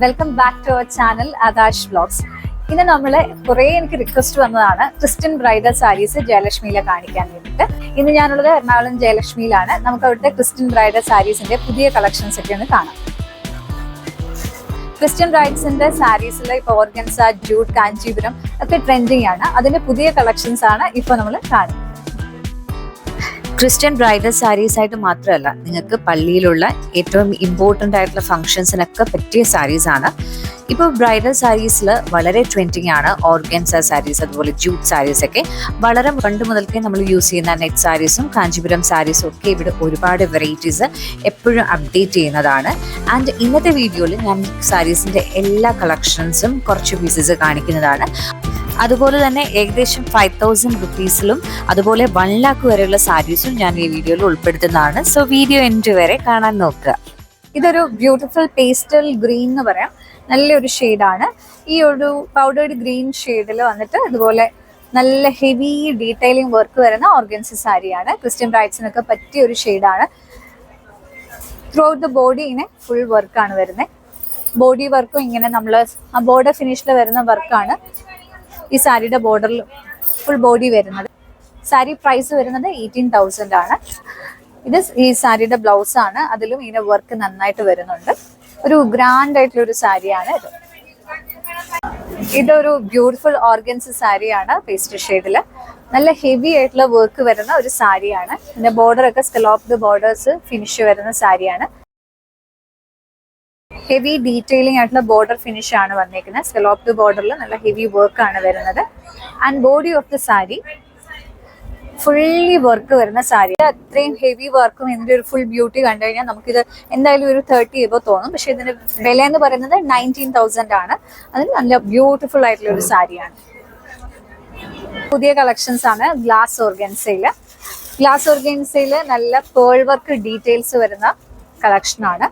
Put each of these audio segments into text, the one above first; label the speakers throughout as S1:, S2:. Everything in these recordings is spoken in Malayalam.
S1: Welcome back to our channel Adash vlogs. ഇന്ന് നമ്മള് എനിക്ക് റിക്വസ്റ്റ് വന്നതാണ് ക്രിസ്ത്യൻ ബ്രൈഡൽ സാരീസ് ജയലക്ഷ്മിയിലെ കാണിക്കാൻ വേണ്ടിയിട്ട്. ഇന്ന് ഞാനുള്ളത് എറണാകുളം ജയലക്ഷ്മിയിലാണ്. നമുക്ക് അവിടുത്തെ ക്രിസ്ത്യൻ ബ്രൈഡൽ സാരീസിന്റെ പുതിയ കളക്ഷൻസ് ഒക്കെ ഒന്ന് കാണാം. ക്രിസ്ത്യൻ ബ്രൈഡ്സിന്റെ സാരീസിൽ ഇപ്പൊ ഓർഗൻസ, ജൂട്ട്, കാഞ്ചീപുരം ഒക്കെ ട്രെൻഡിങ് ആണ്. അതിന്റെ പുതിയ കളക്ഷൻസ് ആണ് ഇപ്പൊ നമ്മൾ കാണുന്നത്.
S2: ക്രിസ്ത്യൻ ബ്രൈഡൽ സാരീസ് ആയിട്ട് മാത്രമല്ല, നിങ്ങൾക്ക് പള്ളിയിലുള്ള ഏറ്റവും ഇമ്പോർട്ടൻ്റ് ആയിട്ടുള്ള ഫംഗ്ഷൻസിനൊക്കെ പറ്റിയ സാരീസ് ആണ്. ഇപ്പോൾ ബ്രൈഡൽ സാരീസിൽ വളരെ ട്രെൻഡിങ് ആണ് ഓർഗൻസ സാരീസ്, അതുപോലെ ജൂട്ട് സാരീസ് ഒക്കെ. വളരെ പണ്ട് മുതൽക്കേ നമ്മൾ യൂസ് ചെയ്യുന്ന നെറ്റ് സാരീസും കാഞ്ചീപുരം സാരീസും ഒക്കെ ഇവിടെ ഒരുപാട് വെറൈറ്റീസ് എപ്പോഴും അപ്ഡേറ്റ് ചെയ്യുന്നതാണ്. ആൻഡ് ഇന്നത്തെ വീഡിയോയിൽ ഞാൻ സാരീസിൻ്റെ എല്ലാ കളക്ഷൻസും കുറച്ച് പീസസ് കാണിക്കുന്നതാണ്. അതുപോലെ തന്നെ ഏകദേശം 5000 റുപ്പീസിലും അതുപോലെ 1 lakh വരെയുള്ള സാരീസും ഞാൻ ഈ വീഡിയോയിൽ ഉൾപ്പെടുത്തുന്നതാണ്. സോ വീഡിയോ എൻഡ് വരെ കാണാൻ നോക്കുക.
S1: ഇതൊരു ബ്യൂട്ടിഫുൾ പേസ്റ്റൽ ഗ്രീൻ എന്ന് പറയാം. നല്ലൊരു ഷെയ്ഡാണ്. ഈ ഒരു പൗഡേർഡ് ഗ്രീൻ ഷെയ്ഡിൽ വന്നിട്ട് ഇതുപോലെ നല്ല ഹെവി ഡീറ്റെയിലിംഗ് വർക്ക് വരുന്ന ഓർഗൻസ സാരിയാണ്. ക്രിസ്ത്യൻ ബ്രൈഡ്സിനൊക്കെ പറ്റിയ ഒരു ഷെയ്ഡാണ്. ത്രൂ ഔട്ട് ദ ബോഡി ഇങ്ങനെ ഫുൾ വർക്കാണ് വരുന്നത്. ബോഡി വർക്കും ഇങ്ങനെ നമ്മൾ ആ ബോർഡർ ഫിനിഷിൽ വരുന്ന വർക്കാണ് ഈ സാരിയുടെ ബോർഡറിൽ ഫുൾ ബോഡി വരുന്നത്. സാരി പ്രൈസ് വരുന്നത് 18,000 ആണ്. ഇത് ഈ സാരിയുടെ ബ്ലൗസ് ആണ്. അതിലും ഇങ്ങനെ വർക്ക് നന്നായിട്ട് വരുന്നുണ്ട്. ഒരു ഗ്രാൻഡ് ആയിട്ടുള്ള ഒരു സാരിയാണ് ഇത്. ഇതൊരു ബ്യൂട്ടിഫുൾ ഓർഗൻസ സാരിയാണ്. പേസ്റ്റൽ ഷെയ്ഡില് നല്ല ഹെവി ആയിട്ടുള്ള വർക്ക് വരുന്ന ഒരു സാരിയാണ്. പിന്നെ ബോർഡർ ഒക്കെ സ്കലോപ്ഡ് ബോർഡേഴ്സ് ഫിനിഷ് വരുന്ന സാരിയാണ്. ഹെവി ഡീറ്റെയിലിംഗ് ആയിട്ടുള്ള ബോർഡർ ഫിനിഷ് ആണ് വന്നേക്കുന്നത്. സ്കലോപ്ഡ് ബോർഡറിൽ നല്ല ഹെവി വർക്ക് ആണ് വരുന്നത്. And body of the sari fully work വരുന്ന സാരി. അത്രയും ഹെവി വർക്കും ഇതിന്റെ ഒരു ഫുൾ ബ്യൂട്ടി കണ്ടു കഴിഞ്ഞാൽ നമുക്കിത് എന്തായാലും ഒരു 30 എബോ തോന്നും. പക്ഷെ ഇതിന്റെ വില എന്ന് പറയുന്നത് 19,000 ആണ്. അതിന് നല്ല ബ്യൂട്ടിഫുൾ ആയിട്ടുള്ള ഒരു സാരിയാണ്. പുതിയ കളക്ഷൻസ് ആണ് ഗ്ലാസ് ഓർഗൻസയില്. ഗ്ലാസ് ഓർഗൻസയില് നല്ല പേൾ വർക്ക് ഡീറ്റെയിൽസ് വരുന്ന കളക്ഷനാണ്.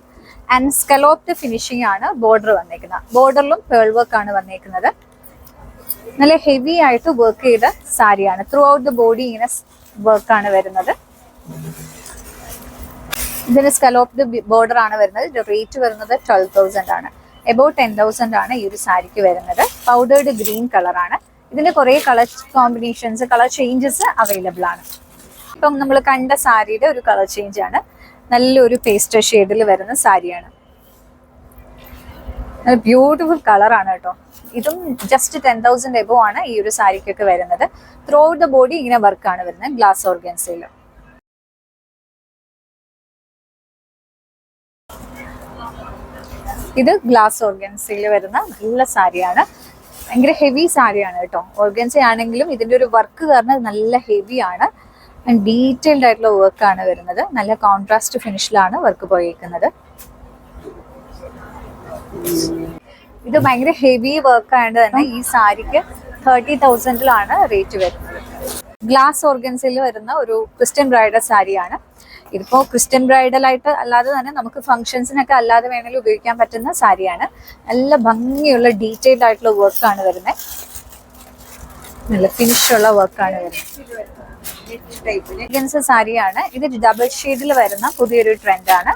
S1: ആൻഡ് സ്കലോപ്ഡ് ഫിനിഷിംഗ് ആണ് ബോർഡർ വന്നേക്കുന്നത്. ബോർഡറിലും പേൾ വർക്ക് ആണ് വന്നേക്കുന്നത്. നല്ല ഹെവി ആയിട്ട് വർക്ക് ചെയ്ത സാരിയാണ്. ത്രൂ ഔട്ട് ദ ബോഡി ഇങ്ങനെ വർക്കാണ് വരുന്നത്. ഇതിന് സ്കലോപ്ഡ് ബോർഡർ ആണ് വരുന്നത്. ഇത് റേറ്റ് വരുന്നത് 12,000 ആണ്. എബൌട്ട് 10,000 ആണ് ഈ ഒരു സാരിക്ക് വരുന്നത്. പൗഡേർഡ് ഗ്രീൻ കളറാണ്. ഇതിന് കുറേ colour combinations, colour changes available ആണ്. ഇപ്പം നമ്മൾ കണ്ട സാരിയുടെ ഒരു കളർ ചേഞ്ച് ആണ്. നല്ലൊരു പേസ്റ്റൽ ഷെയ്ഡിൽ വരുന്ന സാരിയാണ്. നല്ല ബ്യൂട്ടിഫുൾ കളറാണ് കേട്ടോ. ഇതും ജസ്റ്റ് 10,000 എബോ ആണ് ഈ ഒരു സാരിക്കൊക്കെ വരുന്നത്. ത്രൂ ഔട്ട് ദ ബോഡി ഇങ്ങനെ വർക്കാണ് വരുന്നത് ഗ്ലാസ് ഓർഗൻസയിൽ. ഇത് ഗ്ലാസ് ഓർഗൻസയിൽ വരുന്ന നല്ല സാരിയാണ്. ഭയങ്കര ഹെവി സാരിയാണ് കേട്ടോ. ഓർഗൻസ ആണെങ്കിലും ഇതിന്റെ ഒരു വർക്ക് കാരണം നല്ല ഹെവി ആണ്. ഡീറ്റെയിൽഡ് ആയിട്ടുള്ള വർക്കാണ് വരുന്നത്. നല്ല കോൺട്രാസ്റ്റ് ഫിനിഷിലാണ് വർക്ക് പോയിരിക്കുന്നത്. ഇത് ഭയങ്കര ഹെവി വർക്ക് ആയതുകൊണ്ട് തന്നെ ഈ സാരിക്ക് 30,000 റേറ്റ് വരുന്നത്. ഗ്ലാസ് ഓർഗൻസിൽ വരുന്ന ഒരു ക്രിസ്ത്യൻ ബ്രൈഡൽ സാരിയാണ്. ഇതിപ്പോ ക്രിസ്ത്യൻ ബ്രൈഡൽ ആയിട്ട് അല്ലാതെ തന്നെ നമുക്ക് ഫംഗ്ഷൻസിനൊക്കെ അല്ലാതെ വേണമെങ്കിലും ഉപയോഗിക്കാൻ പറ്റുന്ന സാരിയാണ്. നല്ല ഭംഗിയുള്ള ഡീറ്റെയിൽഡ് ആയിട്ടുള്ള വർക്കാണ് വരുന്നത്. നല്ല ഫിനിഷുള്ള വർക്കാണ് വരുന്നത്. ഓർഗൻസ സാരിയാണ്. ഇത് ഡബിൾ ഷെയ്ഡിൽ വരുന്ന പുതിയൊരു ട്രെൻഡാണ്.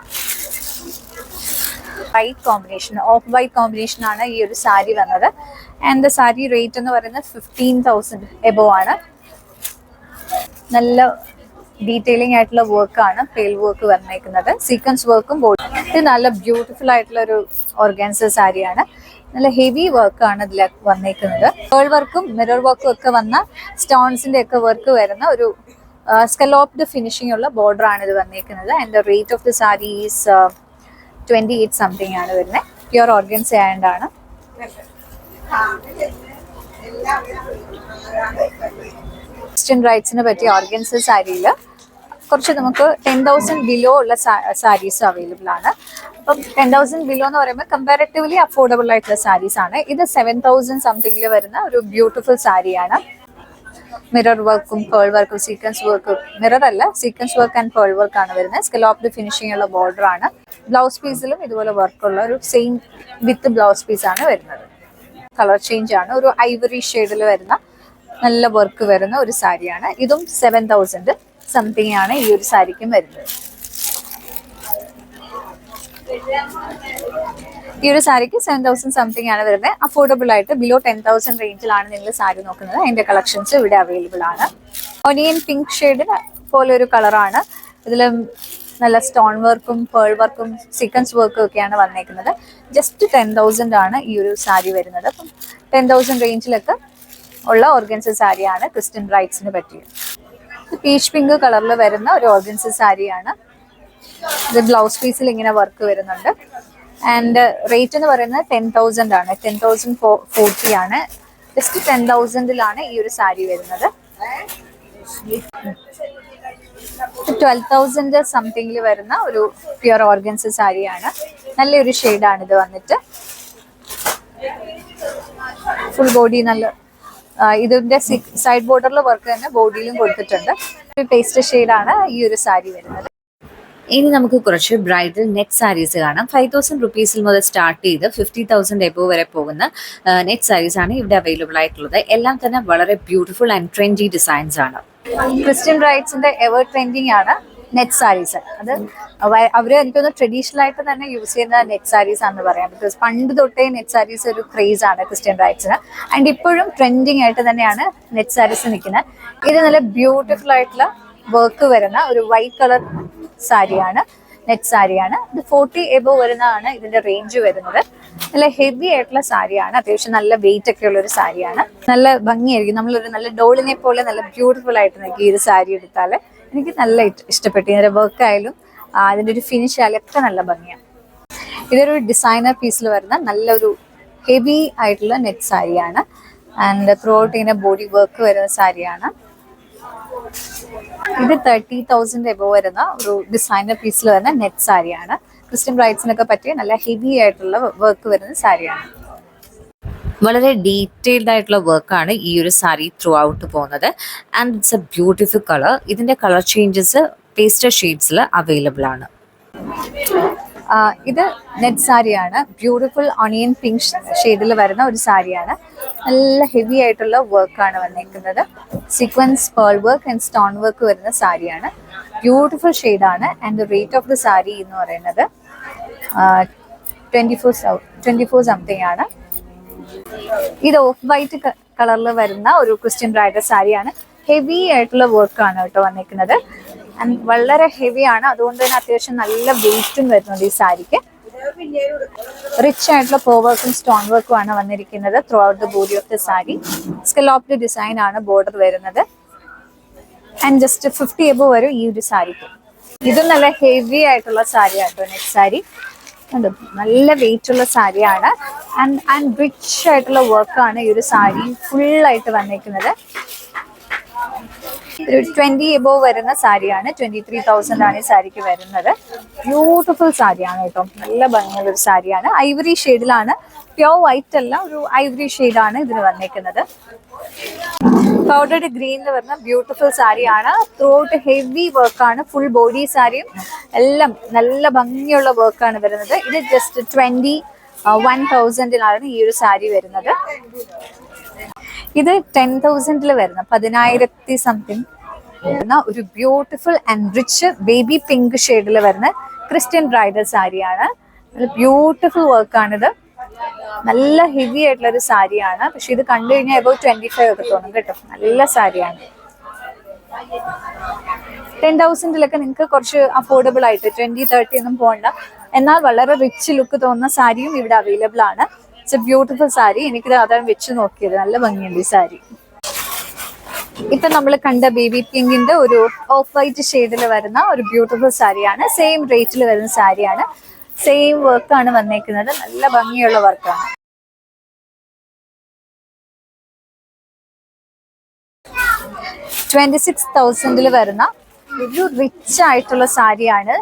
S1: White combination, off white combination ആണ് ഈ ഒരു സാരി വന്നത്. ആൻഡ് സാരി റേറ്റ് എന്ന് പറയുന്നത് 15,000 എബോ ആണ്. നല്ല ഡീറ്റെയിലിംഗ് ആയിട്ടുള്ള വർക്കാണ് പേൾ വർക്ക് വന്നേക്കുന്നത്. സീക്വൻസ് വർക്കും ബോഡി. ഇത് നല്ല ബ്യൂട്ടിഫുൾ ആയിട്ടുള്ള ഒരു ഓർഗൻസ സാരിയാണ്. നല്ല ഹെവി വർക്കാണ് ഇതിൽ വന്നേക്കുന്നത്. പേൾ വർക്കും മിറർ വർക്കും ഒക്കെ വന്ന സ്റ്റോൺസിന്റെ ഒക്കെ വർക്ക് വരുന്ന ഒരു സ്കലോപ്ഡ് ഫിനിഷിംഗ് ഉള്ള ബോർഡർ ആണ് ഇത് വന്നേക്കുന്നത്. And the rate of the sari is 28 something ആണ് വരുന്നത്. പ്യുർ ഓർഗൻസ ആയതുകൊണ്ടാണ്. ക്രിസ്ത്യൻ ബ്രൈഡ്സിനെ പറ്റിയ ഓർഗൻസ സാരിയിൽ കുറച്ച് നമുക്ക് 10,000 ബിലോ ഉള്ള സാരീസ് അവൈലബിൾ ആണ്. അപ്പം 10,000 ബിലോ എന്ന് പറയുമ്പോൾ കമ്പാരിറ്റീവ്ലി അഫോർഡബിൾ ആയിട്ടുള്ള സാരീസ് ആണ്. ഇത് 7,000 സംതിങ്ങിൽ വരുന്ന ഒരു ബ്യൂട്ടിഫുൾ സാരിയാണ്. മിറർ വർക്കും പേൾ വർക്കും സീക്വൻസ് വർക്കും, മിറർ അല്ല sequence work and pearl work ആണ് വരുന്നത്. സ്കലോപ്ഡ് ഫിനിഷിംഗ് ഉള്ള ബോർഡർ ആണ്. ബ്ലൗസ് പീസിലും ഇതുപോലെ വർക്കുള്ള ഒരു സെയിം വിത്ത് ബ്ലൗസ് പീസ് ആണ് വരുന്നത്. കളർ ചേഞ്ച് ആണ്. ഒരു ഐവറി ഷെയ്ഡിൽ വരുന്ന നല്ല വർക്ക് വരുന്ന ഒരു സാരിയാണ്. ഇതും 7,000 സംതിങ് ആണ് ഈ ഒരു സാരിക്കും വരുന്നത്. ഈ ഒരു സാരിക്ക് 7,000 സംതിങ് ആണ് വരുന്നത്. അഫോർഡബിൾ ആയിട്ട് ബിലോ 10,000 റേഞ്ചിലാണ് നിങ്ങൾ സാരി നോക്കുന്നത്. അതിന്റെ കളക്ഷൻസ് ഇവിടെ അവൈലബിൾ ആണ്. ഒനിയൻ പിങ്ക് ഷെയ്ഡിന് പോലെ ഒരു കളറാണ്. ഇതിൽ നല്ല സ്റ്റോൺ വർക്കും പേൾ വർക്കും സീക്വൻസ് വർക്കും ഒക്കെയാണ് വന്നേക്കുന്നത്. ജസ്റ്റ് 10,000 ആണ് ഈ ഒരു സാരി വരുന്നത്. അപ്പം 10,000 റേഞ്ചിലൊക്കെ ഉള്ള ഓർഗൻസ സാരിയാണ് ക്രിസ്ത്യൻ ബ്രൈഡ്സിന് പറ്റിയത്. പീച്ച് പിങ്ക് കളറിൽ വരുന്ന ഒരു ഓർഗൻസ സാരിയാണ്. ഇത് ബ്ലൗസ് പീസിൽ ഇങ്ങനെ വർക്ക് വരുന്നുണ്ട്. ആൻഡ് റേറ്റ് എന്ന് പറയുന്നത് 10,000 ആണ്. 10,040 ആണ്. ജസ്റ്റ് 10,000-ലാണ് ഈ ഒരു സാരി വരുന്നത്. 12,000 സംതിങ്ങിൽ വരുന്ന ഒരു പ്യുർ ഓർഗൻസ സാരിയാണ്. നല്ലൊരു ഷെയ്ഡാണ് ഇത് വന്നിട്ട്. ഫുൾ ബോഡി നല്ല ഇതിന്റെ സൈഡ് ബോർഡറിൽ വർക്ക് തന്നെ ബോഡിയിലും കൊടുത്തിട്ടുണ്ട്. ഒരു പേസ്റ്റ് ഷെയ്ഡാണ് ഈ ഒരു സാരി വരുന്നത്.
S2: ഇനി നമുക്ക് കുറച്ച് ബ്രൈഡൽ നെറ്റ് സാരീസ് കാണാം. 5,000 റുപ്പീസിൽ മുതൽ സ്റ്റാർട്ട് ചെയ്ത് 50,000 എബോ വരെ പോകുന്ന നെറ്റ് സാരീസ് ആണ് ഇവിടെ അവൈലബിൾ ആയിട്ടുള്ളത്. എല്ലാം തന്നെ വളരെ ബ്യൂട്ടിഫുൾ ആൻഡ് ട്രെൻഡി ഡിസൈൻസ് ആണ്.
S1: ക്രിസ്ത്യൻ ബ്രൈഡ്സിന്റെ എവർ ട്രെൻഡിങ് ആണ് നെറ്റ് സാരീസ്. അത് അവര് എനിക്കൊന്ന് ട്രഡീഷണൽ ആയിട്ട് തന്നെ യൂസ് ചെയ്യുന്ന നെറ്റ് സാരീസ് ആണെന്ന് പറയാം. ബിക്കോസ് പണ്ട് തൊട്ടേ നെറ്റ് സാരീസ് ഒരു ക്രേസ് ആണ് ക്രിസ്ത്യൻ ബ്രൈഡ്സിന്. ആൻഡ് ഇപ്പോഴും ട്രെൻഡിങ് ആയിട്ട് തന്നെയാണ് നെറ്റ് സാരീസ് നിൽക്കുന്നത്. ഇത് നല്ല ബ്യൂട്ടിഫുൾ ആയിട്ടുള്ള വർക്ക് വരുന്ന ഒരു വൈറ്റ് കളർ സാരിയാണ്, നെറ്റ് സാരിയാണ്. ഇത് 40 എബോ വരുന്നതാണ് ഇതിന്റെ റേഞ്ച് വരുന്നത്. നല്ല ഹെവി ആയിട്ടുള്ള സാരിയാണ്. അത്യാവശ്യം നല്ല വെയിറ്റ് ഒക്കെ ഉള്ള ഒരു സാരിയാണ്. നല്ല ഭംഗിയായിരിക്കും. നമ്മളൊരു നല്ല ഡോളിനെ പോലെ നല്ല ബ്യൂട്ടിഫുൾ ആയിട്ട് നിൽക്കും ഈ ഒരു സാരി എടുത്താൽ. എനിക്ക് നല്ല ഇഷ്ടപ്പെട്ടു. ഇതിന്റെ വർക്ക് ആയാലും അതിന്റെ ഒരു ഫിനിഷ് ആയാലും ഒക്കെ നല്ല ഭംഗിയാണ്. ഇതൊരു ഡിസൈനർ പീസിൽ വരുന്ന നല്ലൊരു ഹെവി ആയിട്ടുള്ള നെറ്റ് സാരിയാണ്. ആൻഡ് ത്രൂ ഔട്ട് ഇങ്ങനെ ബോഡി വർക്ക് വരുന്ന സാരിയാണ്. ഇത് 30,000 എബോ വരുന്ന ഒരു ഡിസൈനർ പീസിൽ വരുന്ന നെറ്റ് സാരിയാണ്. ക്രിസ്ത്യൻ ബ്രൈഡ്സിനൊക്കെ പറ്റിയ നല്ല ഹെവി ആയിട്ടുള്ള വർക്ക് വരുന്ന സാരിയാണ്.
S2: വളരെ ഡീറ്റെയിൽഡ് ആയിട്ടുള്ള വർക്കാണ് ഈ ഒരു സാരി ത്രൂ ഔട്ട് പോകുന്നത്. And it's A beautiful colour. ഇതിന്റെ കളർ ചേഞ്ചസ് പേസ്റ്റൽ ഷെയ്ഡ്സിൽ അവൈലബിൾ ആണ്.
S1: ഇത് നെറ്റ് സാരിയാണ്. ബ്യൂട്ടിഫുൾ ഓണിയൻ പിങ്ക് ഷെയ്ഡിൽ വരുന്ന ഒരു സാരിയാണ്. നല്ല ഹെവി ആയിട്ടുള്ള വർക്കാണ് വന്നിരിക്കുന്നത്. Sequence pearl work and stone work വരുന്ന സാരിയാണ്. ബ്യൂട്ടിഫുൾ ഷെയ്ഡാണ്. And the rate of the sari എന്ന് പറയുന്നത് 24 സംതിങ് ആണ്. ഇത് ഓഫ് വൈറ്റ് കളറിൽ വരുന്ന ഒരു ക്രിസ്ത്യൻ ബ്രൈഡൽ സാരിയാണ്. ഹെവി ആയിട്ടുള്ള വർക്കാണ് കേട്ടോ വന്നിരിക്കുന്നത്. ആൻഡ് വളരെ ഹെവിയാണ്. അതുകൊണ്ട് തന്നെ അത്യാവശ്യം നല്ല വെയിറ്റും വരുന്നുണ്ട് ഈ സാരിക്ക്. റിച്ച് ആയിട്ടുള്ള പോ വർക്കും സ്റ്റോൺ വർക്കും ആണ് വന്നിരിക്കുന്നത് throughout the body of the sari. Scalloped design ആണ് ബോർഡർ വരുന്നത്. ആൻഡ് ജസ്റ്റ് 50 എബോ വരും ഈ ഒരു സാരിക്ക്. ഇത് നല്ല ഹെവി ആയിട്ടുള്ള സാരി ആട്ടോ നെറ്റ് സാരി. നല്ല വെയിറ്റ് ഉള്ള സാരിയാണ്. ആൻഡ് റിച്ച് ആയിട്ടുള്ള വർക്കാണ് ഈ ഒരു സാരി ഫുള്ളായിട്ട് വന്നിരിക്കുന്നത്. ഒരു 20 എബോ വരുന്ന സാരിയാണ്. 23,000 ആണ് ഈ സാരിക്ക് വരുന്നത്. ബ്യൂട്ടിഫുൾ സാരിയാണ് കേട്ടോ. നല്ല ഭംഗിയുള്ള ഒരു സാരിയാണ്. ഐവറി ഷെയ്ഡിലാണ്. പ്യോർ വൈറ്റ് അല്ല, ഒരു ഐവറി ഷെയ്ഡാണ് ഇതിന് വന്നിരിക്കുന്നത്. പൗഡർഡ് ഗ്രീനിൽ വരുന്ന ബ്യൂട്ടിഫുൾ സാരിയാണ്. ത്രൂ ഔട്ട് ഹെവി വർക്കാണ്. ഫുൾ ബോഡി സാരിയും എല്ലാം നല്ല ഭംഗിയുള്ള വർക്കാണ് വരുന്നത്. ഇത് ജസ്റ്റ് 21,000-ലാണ് ഈ ഒരു സാരി വരുന്നത്. ഇത് 10,000-ൽ വരുന്ന 10,000 സംതിങ് വരുന്ന ഒരു beautiful and rich baby pink ഷെയ്ഡിൽ വരുന്ന ക്രിസ്ത്യൻ ബ്രൈഡൽ സാരിയാണ്. ബ്യൂട്ടിഫുൾ വർക്കാണിത്. നല്ല ഹെവി ആയിട്ടുള്ള ഒരു സാരിയാണ്. പക്ഷെ ഇത് കണ്ടു കഴിഞ്ഞാൽ എബോ 25 ഒക്കെ തോന്നും കേട്ടോ. നല്ല സാരിയാണ്. 10,000-ലൊക്കെ നിങ്ങൾക്ക് കുറച്ച് അഫോർഡബിൾ ആയിട്ട് 20-30 ഒന്നും പോകണ്ട. എന്നാൽ വളരെ റിച്ച് ലുക്ക് തോന്നുന്ന സാരിയും ഇവിടെ അവൈലബിൾ ആണ്. It's A beautiful sari. എനിക്കിത് അതാണ് വെച്ച് നോക്കിയത്. നല്ല ഭംഗിയുണ്ട് ഈ സാരി. ഇപ്പൊ നമ്മൾ കണ്ട ബേബി പിങ്കിന്റെ ഒരു ഓഫ് വൈറ്റ് ഷെയ്ഡിൽ വരുന്ന ഒരു ബ്യൂട്ടിഫുൾ സാരിയാണ്. സെയിം റേറ്റിൽ വരുന്ന സാരിയാണ്. സെയിം വർക്കാണ് വന്നേക്കുന്നത്. നല്ല ഭംഗിയുള്ള വർക്കാണ്. 26,000-ൽ വരുന്ന ഒരു റിച്ച് ആയിട്ടുള്ള സാരിയാണ്.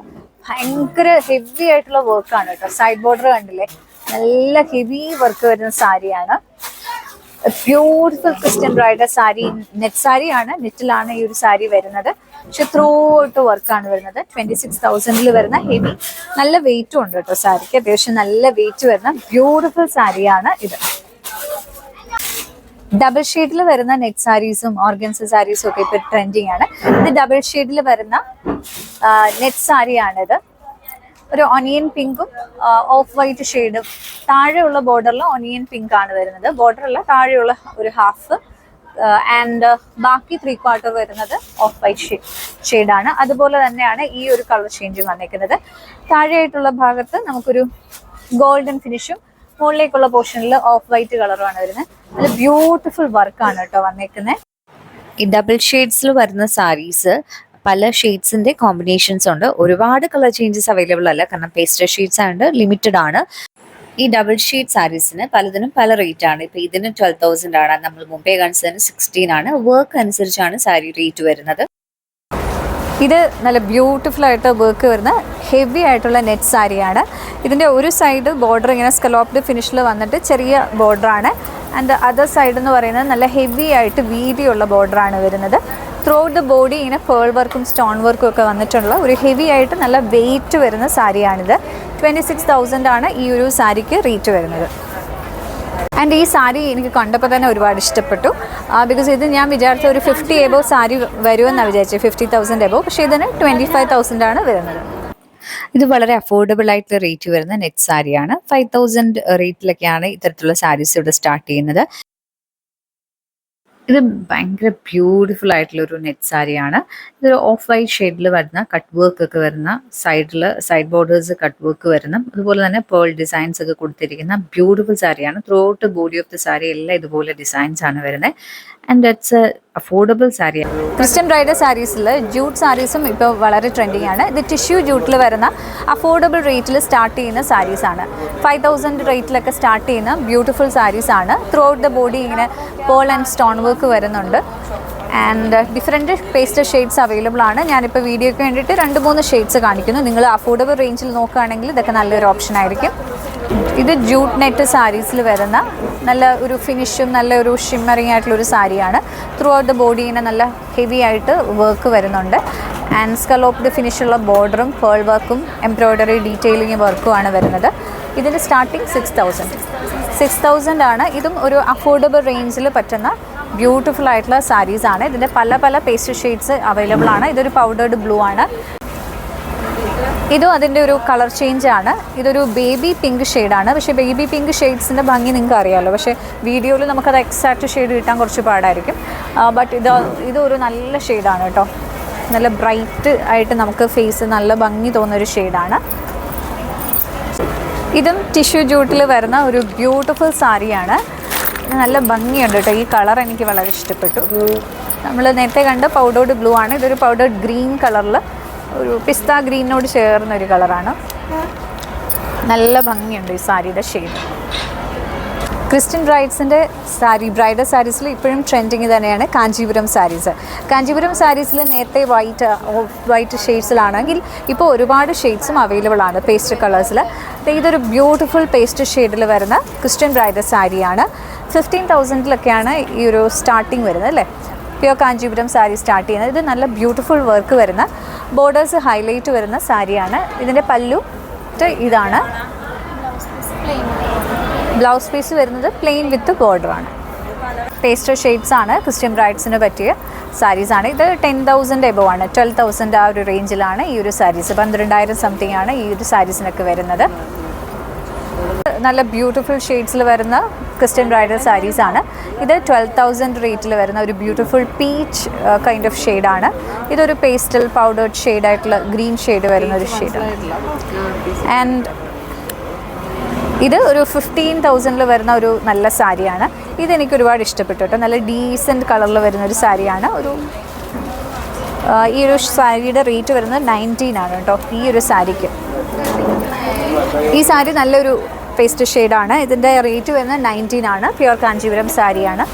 S1: ഭയങ്കര ഹെവി ആയിട്ടുള്ള വർക്കാണ് കേട്ടോ. സൈഡ് ബോർഡർ കണ്ടില്ലേ, നല്ല ഹെവി വർക്ക് വരുന്ന സാരിയാണ്. Beautiful Christian bridal sari. Net സാരിയാണ്. നെറ്റിലാണ് ഈ ഒരു സാരി വരുന്നത്. പക്ഷെ ത്രൂ ഔട്ട് വർക്കാണ് വരുന്നത്. 26,000-ൽ വരുന്ന ഹെവി. നല്ല വെയിറ്റും ഉണ്ട് കേട്ടോ സാരിക്ക്. അത്യാവശ്യം നല്ല വെയിറ്റ് വരുന്ന ബ്യൂട്ടിഫുൾ സാരിയാണ് ഇത്. ഡബിൾ ഷെയ്ഡിൽ വരുന്ന നെറ്റ് സാരീസും ഓർഗൻസ സാരീസും ഒക്കെ ഇപ്പൊ ട്രെൻഡിങ് ആണ്. ഇത് ഡബിൾ ഷെയ്ഡിൽ വരുന്ന നെറ്റ് സാരിയാണിത്. ഒരു ഒനിയൻ പിങ്കും ഓഫ് വൈറ്റ് ഷെയ്ഡും, താഴെയുള്ള ബോർഡറിൽ ഒനിയൻ പിങ്ക് ആണ് വരുന്നത്. ബോർഡറല്ല, താഴെയുള്ള ഒരു ഹാഫ് ആൻഡ് ബാക്കി 3/4 വരുന്നത് ഓഫ് വൈറ്റ് ഷെയ്ഡാണ്. അതുപോലെ തന്നെയാണ് ഈ ഒരു കളർ ചേഞ്ചും വന്നിരിക്കുന്നത്. താഴെയായിട്ടുള്ള ഭാഗത്ത് നമുക്കൊരു ഗോൾഡൻ ഫിനിഷും മുകളിലേക്കുള്ള പോർഷനിൽ ഓഫ് വൈറ്റ് കളറുമാണ് വരുന്നത്. നല്ല ബ്യൂട്ടിഫുൾ വർക്കാണ് കേട്ടോ വന്നേക്കുന്നത്.
S2: ഈ ഡബിൾ ഷെയ്ഡ്സിൽ വരുന്ന സാരീസ് പല ഷെയ്ഡ്സിന്റെ കോമ്പിനേഷൻസ് ഉണ്ട്. ഒരുപാട് കളർ ചേഞ്ചസ് അവൈലബിൾ അല്ല, കാരണം പേസ്റ്റൽ ഷെയ്ഡ്സ് ആയതുകൊണ്ട് ലിമിറ്റഡ് ആണ്. ഈ ഡബിൾ ഷെയ്ഡ് സാരീസിന് പലതിനും പല റേറ്റ് ആണ്. ഇപ്പൊ ഇതിന് 12,000 ആണ്, നമ്മൾ മുമ്പേ കാണിച്ചതിന് 16 ആണ്. വർക്ക് അനുസരിച്ചാണ് സാരി റേറ്റ് വരുന്നത്.
S1: ഇത് നല്ല ബ്യൂട്ടിഫുൾ ആയിട്ട് വർക്ക് വരുന്ന ഹെവി ആയിട്ടുള്ള നെറ്റ് സാരിയാണ്. ഇതിൻ്റെ ഒരു സൈഡ് ബോർഡർ ഇങ്ങനെ സ്കലോപ്ഡ് ഫിനിഷിൽ വന്നിട്ട് ചെറിയ ബോർഡറാണ്. ആൻഡ് അതർ സൈഡ് എന്ന് പറയുന്നത് നല്ല ഹെവി ആയിട്ട് വീതിയുള്ള ബോർഡറാണ് വരുന്നത്. ത്രൂ ഔട്ട് ദ ബോഡി ഇങ്ങനെ പേൾ വർക്കും സ്റ്റോൺ വർക്കും ഒക്കെ വന്നിട്ടുള്ള ഒരു ഹെവി ആയിട്ട് നല്ല വെയിറ്റ് വരുന്ന സാരിയാണിത്. 26,000 ആണ് ഈ ഒരു സാരിക്ക് റേറ്റ് വരുന്നത്. ആൻഡ് ഈ സാരി എനിക്ക് കണ്ടപ്പോൾ തന്നെ ഒരുപാട് ഇഷ്ടപ്പെട്ടു. ബിക്കോസ് ഇത് ഞാൻ വിചാരിച്ച ഒരു 50 എബോ സാരി വരുമെന്നാണ് വിചാരിച്ചത്, 50,000 എബോ. പക്ഷേ ഇതിന് 25,000 ആണ് വരുന്നത്.
S2: ഇത് വളരെ അഫോർഡബിൾ ആയിട്ടുള്ള റേറ്റ് വരുന്ന നെറ്റ് സാരിയാണ്. 5,000 റേറ്റിലൊക്കെയാണ് ഇത്തരത്തിലുള്ള സാരീസ് ഇവിടെ സ്റ്റാർട്ട് ചെയ്യുന്നത്. ഇത് ഭയങ്കര ബ്യൂട്ടിഫുൾ ആയിട്ടുള്ള ഒരു നെറ്റ് സാരിയാണ്. ഇതൊരു ഓഫ് വൈറ്റ് ഷെയ്ഡിൽ വരുന്ന കട്ട് വർക്ക് ഒക്കെ വരുന്ന, സൈഡ് ബോർഡേഴ്സ് കട്ട് വർക്ക് വരുന്ന, അതുപോലെ തന്നെ പേൾ ഡിസൈൻസ് ഒക്കെ കൊടുത്തിരിക്കുന്ന ബ്യൂട്ടിഫുൾ സാരിയാണ്. Through out body of the sari എല്ലാം ഇതുപോലെ ഡിസൈൻസ് ആണ് വരുന്നത്. ആൻഡ് ഇറ്റ്സ് എ അഫോർഡബിൾ സാരിയാണ്.
S1: ക്രിസ്ത്യൻ ബ്രൈഡൽ സാരീസിൽ ജൂട്ട് സാരീസും ഇപ്പോൾ വളരെ ട്രെൻഡിങ് ആണ്. ഇത് ടിഷ്യൂ ജൂട്ടിൽ വരുന്ന അഫോർഡബിൾ റേറ്റിൽ സ്റ്റാർട്ട് ചെയ്യുന്ന സാരീസാണ്. 5,000 റേറ്റിലൊക്കെ സ്റ്റാർട്ട് ചെയ്യുന്ന ബ്യൂട്ടിഫുൾ സാരീസാണ്. ത്രൂ ഔട്ട് ദ ബോഡി ഇങ്ങനെ പേൾ ആൻഡ് സ്റ്റോൺ വർക്ക് വരുന്നുണ്ട്. And different pastel shades available ആണ്. ഞാനിപ്പോൾ വീഡിയോയ്ക്ക് വേണ്ടിയിട്ട് 2-3 ഷെയ്ഡ്സ് കാണിക്കുന്നു. നിങ്ങൾ അഫോർഡബിൾ റേഞ്ചിൽ നോക്കുകയാണെങ്കിൽ ഇതൊക്കെ നല്ലൊരു ഓപ്ഷൻ ആയിരിക്കും. ഇത് ജൂട്ട് നെറ്റ് സാരീസിൽ വരുന്ന നല്ല ഒരു ഫിനിഷും നല്ല ഒരു ഷിമ്മറിങ് ആയിട്ടുള്ളൊരു സാരിയാണ്. ത്രൂ ഔട്ട് ദ ബോഡി ഇങ്ങനെ നല്ല ഹെവി ആയിട്ട് വർക്ക് വരുന്നുണ്ട്. ആൻഡ് സ്കലോപ്ഡ് ഫിനിഷുള്ള ബോർഡറും പേൾ വർക്കും എംബ്രോയ്ഡറി ഡീറ്റെയിലിംഗ് വർക്കുമാണ് വരുന്നത്. ഇതിൻ്റെ സ്റ്റാർട്ടിങ് 6,000 ആണ്. ഇതും ഒരു അഫോർഡബിൾ റേഞ്ചിൽ പറ്റുന്ന ബ്യൂട്ടിഫുൾ ആയിട്ടുള്ള സാരീസാണ്. ഇതിൻ്റെ പല പേസ്റ്റൽ ഷെയ്ഡ്സ് അവൈലബിൾ ആണ്. ഇതൊരു പൗഡേർഡ് ബ്ലൂ ആണ്. ഇതും അതിൻ്റെ ഒരു കളർ ചേഞ്ച് ആണ്. ഇതൊരു ബേബി പിങ്ക് ഷെയ്ഡാണ്. പക്ഷേ ബേബി പിങ്ക് ഷെയ്ഡ്സിൻ്റെ ഭംഗി നിങ്ങൾക്ക് അറിയാമല്ലോ. പക്ഷേ വീഡിയോയിൽ നമുക്കത് എക്സാക്റ്റ് ഷെയ്ഡ് കിട്ടാൻ കുറച്ച് പാടായിരിക്കും. ബട്ട് ഇതൊരു നല്ല ഷെയ്ഡാണ് കേട്ടോ. നല്ല ബ്രൈറ്റ് ആയിട്ട് നമുക്ക് ഫേസ് നല്ല ഭംഗി തോന്നുന്നൊരു ഷെയ്ഡാണ്. ഇതും ടിഷ്യൂ ജൂട്ടിൽ വരുന്ന ഒരു ബ്യൂട്ടിഫുൾ സാരിയാണ്. നല്ല ഭംഗിയുണ്ട് കേട്ടോ. ഈ കളർ എനിക്ക് വളരെ ഇഷ്ടപ്പെട്ടു. നമ്മൾ നേരത്തെ കണ്ട പൗഡേർഡ് ബ്ലൂ ആണ്. ഇതൊരു പൗഡേർഡ് ഗ്രീൻ കളറിൽ, ഒരു പിസ്ത ഗ്രീനോട് ചേർന്ന ഒരു കളറാണ്. നല്ല ഭംഗിയുണ്ട് ഈ സാരിയുടെ ഷെയ്ഡ്. ക്രിസ്ത്യൻ ബ്രൈഡ്സിൻ്റെ ബ്രൈഡൽ സാരീസിൽ ഇപ്പോഴും ട്രെൻഡിങ് തന്നെയാണ് കാഞ്ചീപുരം സാരീസ്. കാഞ്ചീപുരം സാരീസിൽ നേരത്തെ വൈറ്റ് ഷെയ്ഡ്സിലാണെങ്കിൽ ഇപ്പോൾ ഒരുപാട് ഷെയ്ഡ്സും അവൈലബിൾ ആണ് പേസ്റ്റ് കളേഴ്സിൽ. ഇതൊരു ബ്യൂട്ടിഫുൾ പേസ്റ്റ് ഷെയ്ഡിൽ വരുന്ന ക്രിസ്ത്യൻ ബ്രൈഡൽ സാരിയാണ്. 15,000 ഈ ഒരു സ്റ്റാർട്ടിങ് വരുന്നത് അല്ലേ. പ്യുവർ കാഞ്ചീപുരം സാരി സ്റ്റാർട്ട് ചെയ്യുന്നത്. ഇത് നല്ല ബ്യൂട്ടിഫുൾ വർക്ക് വരുന്ന, ബോർഡേഴ്സ് ഹൈലൈറ്റ് വരുന്ന സാരിയാണ്. ഇതിൻ്റെ പല്ലു ഇതാണ്. ബ്ലൗസ് പീസ് വരുന്നത് പ്ലെയിൻ വിത്ത് ബോർഡറാണ്. പേസ്റ്റൽ ഷെയ്ഡ്സ് ആണ് ക്രിസ്ത്യൻ ബ്രൈഡ്സിന് പറ്റിയ സാരീസാണ്. ഇത് 10,000 എബോ ആണ്. 12,000 ആ ഒരു റേഞ്ചിലാണ് ഈ ഒരു സാരീസ്. 12,000 സംതിങ് ആണ് ഈ ഒരു സാരീസിനൊക്കെ വരുന്നത്. നല്ല ബ്യൂട്ടിഫുൾ ഷെയ്ഡ്സിൽ വരുന്ന ക്രിസ്ത്യൻ ബ്രൈഡൽ സാരീസാണ്. ഇത് 12,000 റേറ്റിൽ വരുന്ന ഒരു ബ്യൂട്ടിഫുൾ പീച്ച് കൈൻഡ് ഓഫ് ഷെയ്ഡാണ്. ഇതൊരു പേസ്റ്റൽ പൗഡേർഡ് ഷെയ്ഡായിട്ടുള്ള ഗ്രീൻ ഷെയ്ഡ് വരുന്ന ഒരു ഷെയ്ഡാണ്. ആൻഡ് ഇത് ഒരു 15,000 വരുന്ന ഒരു നല്ല സാരിയാണ്. ഇതെനിക്ക് ഒരുപാട് ഇഷ്ടപ്പെട്ടു കേട്ടോ. നല്ല ഡീസൻറ്റ് കളറിൽ വരുന്ന ഒരു സാരിയാണ്. ഈ ഒരു സാരിയുടെ റേറ്റ് വരുന്നത് 19 ആണ് കേട്ടോ ഈ ഒരു സാരിക്ക്. ഈ സാരി നല്ലൊരു പേസ്റ്റ് ഷെയ്ഡാണ്. ഇതിൻ്റെ റേറ്റ് വരുന്നത് 19 ആണ്. പ്യുവർ കാഞ്ചീപുരം സാരിയാണ്.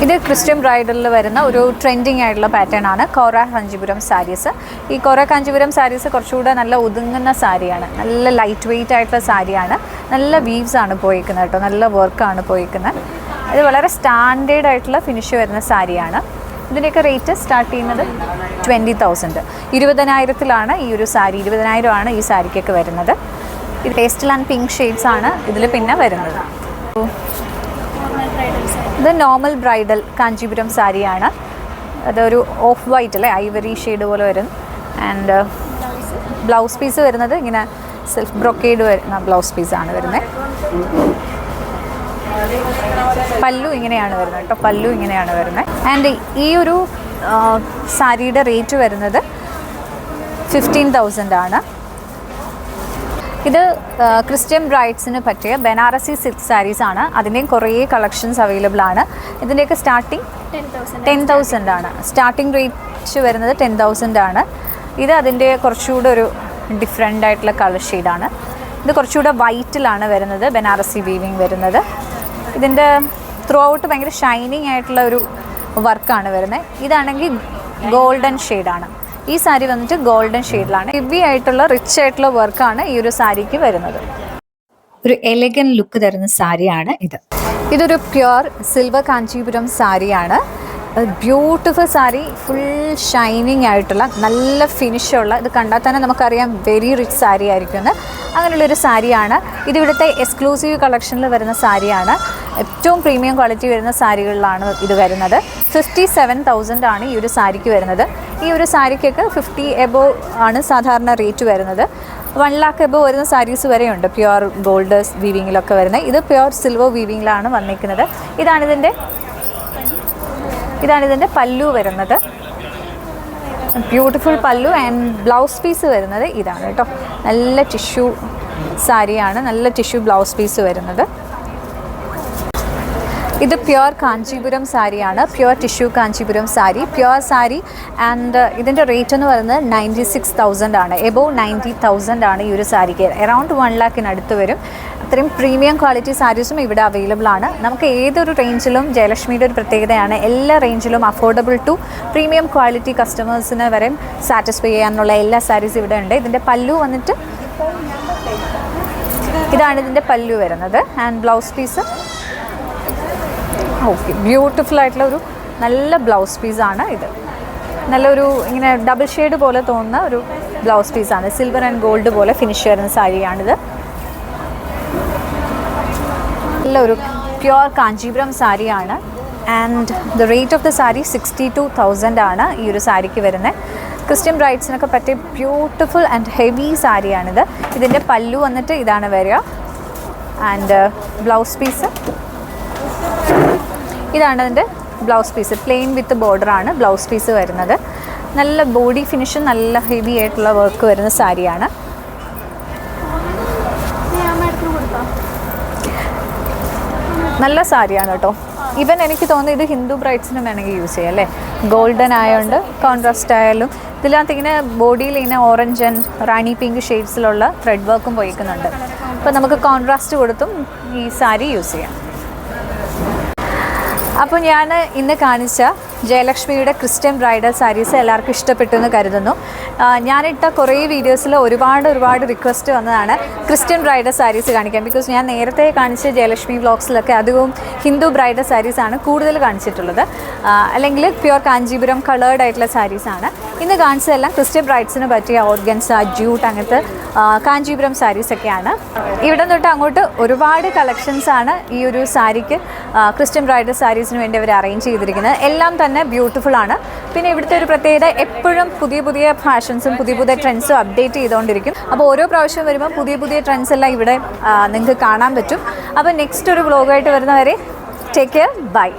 S1: ഇത് ക്രിസ്ത്യൻ ബ്രൈഡലിൽ വരുന്ന ഒരു ട്രെൻഡിങ് ആയിട്ടുള്ള പാറ്റേൺ ആണ് കോറ കാഞ്ചീപുരം സാരീസ്. ഈ കോറ കാഞ്ചീപുരം സാരീസ് കുറച്ചുകൂടെ നല്ല ഒതുങ്ങുന്ന സാരിയാണ്. നല്ല ലൈറ്റ് വെയ്റ്റ് ആയിട്ടുള്ള സാരിയാണ്. നല്ല വീവ്സ് ആണ് പോയിരിക്കുന്നത് കേട്ടോ. നല്ല വർക്കാണ് പോയിരിക്കുന്നത്. ഇത് വളരെ സ്റ്റാൻഡേർഡ് ആയിട്ടുള്ള ഫിനിഷ് വരുന്ന സാരിയാണ്. ഇതിൻ്റെയൊക്കെ റേറ്റ് സ്റ്റാർട്ട് ചെയ്യുന്നത് 20,000. 20,000 ഈ ഒരു സാരി. 20,000 ആണ് ഈ സാരിക്കൊക്കെ വരുന്നത്. ഇത് പേസ്റ്റൽ ആൻഡ് പിങ്ക് ഷെയ്ഡ്സ് ആണ് ഇതിൽ പിന്നെ വരുന്നത്. ഇത് നോർമൽ ബ്രൈഡൽ കാഞ്ചീപുരം സാരിയാണ്. അതൊരു ഓഫ് വൈറ്റ് അല്ലേ, ഐവറി ഷെയ്ഡ് പോലെ വരും. ആൻഡ് ബ്ലൗസ് പീസ് വരുന്നത് ഇങ്ങനെ സെൽഫ് ബ്രൊക്കേഡ് വരുന്ന ബ്ലൗസ് പീസാണ് വരുന്നത്. പല്ലു ഇങ്ങനെയാണ് വരുന്നത് കേട്ടോ, പല്ലു ഇങ്ങനെയാണ് വരുന്നത്. ആൻഡ് ഈ ഒരു സാരിയുടെ റേറ്റ് വരുന്നത് 15,000 ആണ്. ഇത് ക്രിസ്ത്യൻ ബ്രൈഡ്സിന് പറ്റിയ ബനാറസി സിൽക്ക് സാരീസ് ആണ്. അതിൻ്റെയും കുറേ കളക്ഷൻസ് അവൈലബിൾ ആണ്. ഇതിൻ്റെയൊക്കെ സ്റ്റാർട്ടിങ് 10,000 ആണ്. സ്റ്റാർട്ടിങ് റേറ്റ് വരുന്നത് 10,000 ആണ്. ഇത് അതിൻ്റെ കുറച്ചുകൂടെ ഒരു ഡിഫറെൻ്റ് ആയിട്ടുള്ള കളർ ഷെയ്ഡാണ്. ഇത് കുറച്ചുകൂടെ വൈറ്റിലാണ് വരുന്നത്, ബനാറസി വീവിങ് വരുന്നത്. ഇതിൻ്റെ ത്രൂ ഔട്ട് ഭയങ്കര ഷൈനിങ് ആയിട്ടുള്ള ഒരു വർക്കാണ് വരുന്നത്. ഇതാണെങ്കിൽ ഗോൾഡൻ ഷെയ്ഡാണ്. ഈ സാരി വന്നിട്ട് ഗോൾഡൻ ഷെയ്ഡിലാണ്. ഹെവി ആയിട്ടുള്ള റിച്ച് ആയിട്ടുള്ള വർക്കാണ് ഈ ഒരു സാരിക്ക് വരുന്നത്.
S2: ഒരു എലഗൻ ലുക്ക് തരുന്ന സാരിയാണ് ഇത്.
S1: ഇതൊരു പ്യുർ സിൽവർ കാഞ്ചീപുരം സാരിയാണ്. ബ്യൂട്ടിഫുൾ സാരി, ഫുൾ ഷൈനിങ് ആയിട്ടുള്ള നല്ല ഫിനിഷുള്ള, ഇത് കണ്ടാൽ തന്നെ നമുക്കറിയാം വെരി റിച്ച് സാരി ആയിരിക്കും എന്ന്. അങ്ങനെയുള്ളൊരു സാരിയാണ്. ഇത് ഇവിടുത്തെ എക്സ്ക്ലൂസീവ് കളക്ഷനിൽ വരുന്ന സാരിയാണ്. ഏറ്റവും പ്രീമിയം ക്വാളിറ്റി വരുന്ന സാരികളിലാണ് ഇത് വരുന്നത്. 57,000 ആണ് ഈ ഒരു സാരിക്ക് വരുന്നത്. ഈ ഒരു സാരിക്കൊക്കെ 50 എബോവ് ആണ് സാധാരണ റേറ്റ് വരുന്നത്. 1 lakh എബോവ് വരുന്ന സാരീസ് വരെയുണ്ട് പ്യുർ ഗോൾഡ് വീവിങ്ങിലൊക്കെ വരുന്നത്. ഇത് പ്യുർ സിൽവർ വീവിങ്ങിലാണ് വന്നിരിക്കുന്നത്. ഇതാണിതിൻ്റെ പല്ലു വരുന്നത്. ബ്യൂട്ടിഫുൾ പല്ലു. ആൻഡ് ബ്ലൗസ് പീസ് വരുന്നത് ഇതാണ് കേട്ടോ. നല്ല ടിഷ്യൂ സാരിയാണ്, നല്ല ടിഷ്യൂ ബ്ലൗസ് പീസ് വരുന്നത്. ഇത് പ്യുർ കാഞ്ചീപുരം സാരിയാണ്, pure tissue Kanchipuram sari, pure sari. And ഇതിൻ്റെ റേറ്റ് എന്ന് പറയുന്നത് 96,000 ആണ്. എബോവ് 90,000 ആണ് ഈ ഒരു സാരിക്ക്. അറൗണ്ട് 1 lakhിനടുത്ത് വരും. അത്രയും പ്രീമിയം ക്വാളിറ്റി സാരീസും ഇവിടെ അവൈലബിൾ ആണ്. നമുക്ക് ഏതൊരു റേഞ്ചിലും ജയലക്ഷ്മിയുടെ ഒരു പ്രത്യേകതയാണ്, എല്ലാ റേഞ്ചിലും അഫോർഡബിൾ ടു പ്രീമിയം ക്വാളിറ്റി കസ്റ്റമേഴ്സിന് വരെ സാറ്റിസ്ഫൈ ചെയ്യാനുള്ള എല്ലാ സാരീസ് ഇവിടെ ഉണ്ട്. ഇതിൻ്റെ പല്ലു വന്നിട്ട് ഇതാണ് ഇതിൻ്റെ പല്ലു വരുന്നത്. And blouse piece okay, beautiful ആയിട്ടുള്ള ഒരു നല്ല ബ്ലൗസ് പീസാണ് ഇത്. നല്ലൊരു ഇങ്ങനെ ഡബിൾ ഷെയ്ഡ് പോലെ തോന്നുന്ന ഒരു ബ്ലൗസ് പീസാണ്. സിൽവർ ആൻഡ് ഗോൾഡ് പോലെ ഫിനിഷ് വരുന്ന സാരിയാണിത്. നല്ലൊരു പ്യുർ കാഞ്ചീപുരം സാരിയാണ്. And the rate of the sari 62,000 ആണ് ഈ ഒരു സാരിക്ക് വരുന്നത്. ക്രിസ്ത്യൻ ബ്രൈഡ്സിനൊക്കെ പറ്റിയ ബ്യൂട്ടിഫുൾ ആൻഡ് ഹെവി സാരിയാണിത്. ഇതിൻ്റെ പല്ലു വന്നിട്ട് ഇതാണ് വരിക. ആൻഡ് ബ്ലൗസ് പീസ് ഇതാണ് അതിൻ്റെ blouse piece. Plane with ബോർഡറാണ് blouse piece വരുന്നത്. നല്ല ബോഡി ഫിനിഷും നല്ല ഹെവി ആയിട്ടുള്ള വർക്ക് വരുന്ന സാരിയാണ്. നല്ല സാരിയാണ് കേട്ടോ. ഈവൻ എനിക്ക് തോന്നുന്നു ഇത് ഹിന്ദു ബ്രൈഡ്സിനും വേണമെങ്കിൽ യൂസ് ചെയ്യാം അല്ലേ. ഗോൾഡൻ ആയതുകൊണ്ട് കോൺട്രാസ്റ്റ് ആയാലും. ഇതിനകത്ത് ഇങ്ങനെ ബോഡിയിൽ ഇങ്ങനെ ഓറഞ്ച് ആൻഡ് റാണി പിങ്ക് ഷെയ്ഡ്സിലുള്ള ത്രെഡ് വർക്കും പോയിക്കുന്നുണ്ട്. അപ്പോൾ നമുക്ക് കോൺട്രാസ്റ്റ് കൊടുത്തും ഈ സാരി യൂസ് ചെയ്യാം. അപ്പോൾ ഞാൻ ഇന്ന് കാണിച്ച ജയലക്ഷ്മിയുടെ ക്രിസ്ത്യൻ ബ്രൈഡൽ സാരീസ് എല്ലാവർക്കും ഇഷ്ടപ്പെട്ടു എന്ന് കരുതുന്നു. ഞാനിട്ട കുറേ വീഡിയോസിൽ ഒരുപാട് റിക്വസ്റ്റ് വന്നതാണ് ക്രിസ്ത്യൻ ബ്രൈഡൽ സാരീസ് കാണിക്കാൻ. ബിക്കോസ് ഞാൻ നേരത്തെ കാണിച്ച ജയലക്ഷ്മി വ്ളോഗ്സിലൊക്കെ അധികവും ഹിന്ദു ബ്രൈഡൽ സാരീസാണ് കൂടുതൽ കാണിച്ചിട്ടുള്ളത്, അല്ലെങ്കിൽ പ്യുർ കാഞ്ചീപുരം കളേർഡ് ആയിട്ടുള്ള സാരീസാണ്. ഇന്ന് കാണിച്ചതെല്ലാം ക്രിസ്ത്യൻ ബ്രൈഡ്സിന് പറ്റിയ ഓർഗൻസ, ജ്യൂട്ട്, അങ്ങനത്തെ കാഞ്ചീപുരം സാരീസൊക്കെയാണ്. ഇവിടെ തൊട്ട് അങ്ങോട്ട് ഒരുപാട് കളക്ഷൻസാണ് ഈ ഒരു സാരിക്ക് ക്രിസ്ത്യൻ ബ്രൈഡൽ സാരീസിന് വേണ്ടി അവർ അറേഞ്ച് ചെയ്തിരിക്കുന്നത്. എല്ലാം തന്നെ ബ്യൂട്ടിഫുൾ ആണ്. പിന്നെ ഇവിടുത്തെ ഒരു പ്രത്യേകത എപ്പോഴും പുതിയ ഫാഷൻസും പുതിയ ട്രെൻഡ്സും അപ്ഡേറ്റ് ചെയ്തുകൊണ്ടിരിക്കും. അപ്പോൾ ഓരോ പ്രാവശ്യം വരുമ്പോൾ പുതിയ ട്രെൻഡ്സ് എല്ലാം ഇവിടെ നിങ്ങൾക്ക് കാണാൻ പറ്റും. അപ്പോൾ നെക്സ്റ്റ് ഒരു വ്ളോഗായിട്ട് വരുന്നവരെ ടേക്ക് കെയർ, ബൈ.